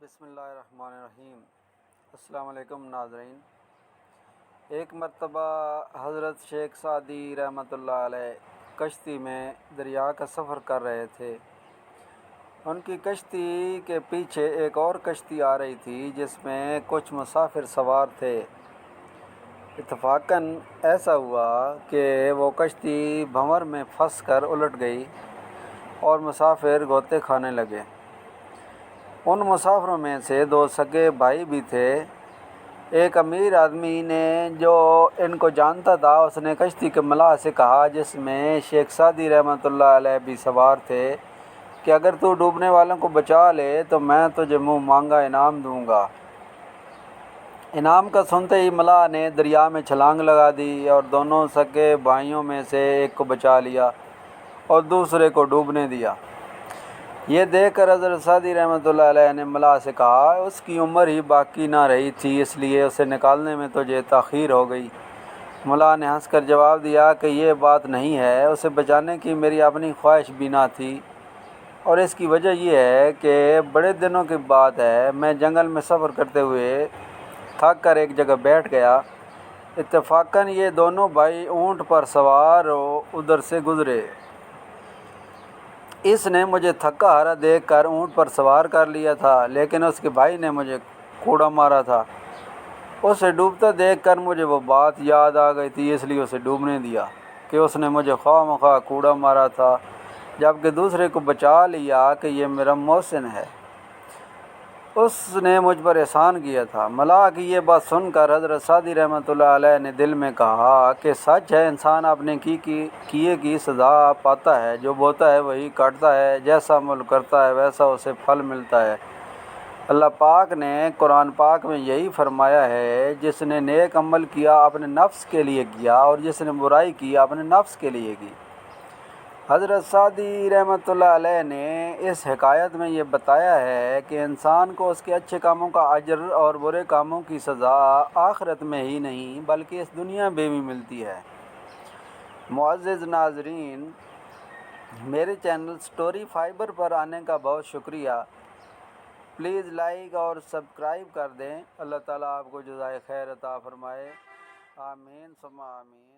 بسم اللہ الرحمن الرحیم۔ السلام علیکم ناظرین۔ ایک مرتبہ حضرت شیخ سعدی رحمۃ اللہ علیہ کشتی میں دریا کا سفر کر رہے تھے۔ ان کی کشتی کے پیچھے ایک اور کشتی آ رہی تھی جس میں کچھ مسافر سوار تھے۔ اتفاقاً ایسا ہوا کہ وہ کشتی بھنور میں پھنس کر الٹ گئی اور مسافر غوطے کھانے لگے۔ ان مسافروں میں سے دو سگے بھائی بھی تھے۔ ایک امیر آدمی نے جو ان کو جانتا تھا اس نے کشتی کے ملاح سے کہا، جس میں شیخ سعدی رحمۃ اللہ علیہ بھی سوار تھے، کہ اگر تو ڈوبنے والوں کو بچا لے تو میں تجھے منہ مانگا انعام دوں گا۔ انعام کا سنتے ہی ملاح نے دریا میں چھلانگ لگا دی اور دونوں سگے بھائیوں میں سے ایک کو بچا لیا اور دوسرے کو ڈوبنے دیا۔ یہ دیکھ کر حضرت سعدی رحمۃ اللہ علیہ نے ملاح سے کہا، اس کی عمر ہی باقی نہ رہی تھی، اس لیے اسے نکالنے میں تجھے تاخیر ہو گئی۔ ملاح نے ہنس کر جواب دیا کہ یہ بات نہیں ہے، اسے بچانے کی میری اپنی خواہش بھی نہ تھی، اور اس کی وجہ یہ ہے کہ بڑے دنوں کی بات ہے، میں جنگل میں سفر کرتے ہوئے تھک کر ایک جگہ بیٹھ گیا۔ اتفاقاً یہ دونوں بھائی اونٹ پر سوار ادھر سے گزرے۔ اس نے مجھے تھکا ہارا دیکھ کر اونٹ پر سوار کر لیا تھا، لیکن اس کے بھائی نے مجھے کوڑا مارا تھا۔ اسے ڈوبتا دیکھ کر مجھے وہ بات یاد آ گئی تھی، اس لیے اسے ڈوبنے دیا کہ اس نے مجھے خواہ مخواہ کوڑا مارا تھا، جبکہ دوسرے کو بچا لیا کہ یہ میرا محسن ہے، اس نے مجھ پر احسان کیا تھا۔ ملاح کی یہ بات سن کر حضرت سعدی رحمۃ اللہ علیہ نے دل میں کہا کہ سچ ہے، انسان اپنے کیے کی سزا پاتا ہے، جو بوتا ہے وہی کاٹتا ہے، جیسا عمل کرتا ہے ویسا اسے پھل ملتا ہے۔ اللہ پاک نے قرآن پاک میں یہی فرمایا ہے، جس نے نیک عمل کیا اپنے نفس کے لیے کیا اور جس نے برائی کی اپنے نفس کے لیے کی۔ حضرت سعدی رحمۃ اللہ علیہ نے اس حکایت میں یہ بتایا ہے کہ انسان کو اس کے اچھے کاموں کا اجر اور برے کاموں کی سزا آخرت میں ہی نہیں بلکہ اس دنیا میں بھی ملتی ہے۔ معزز ناظرین، میرے چینل سٹوری فائبر پر آنے کا بہت شکریہ۔ پلیز لائک اور سبسکرائب کر دیں۔ اللہ تعالیٰ آپ کو جزائے خیر عطا فرمائے۔ آمین ثم آمین۔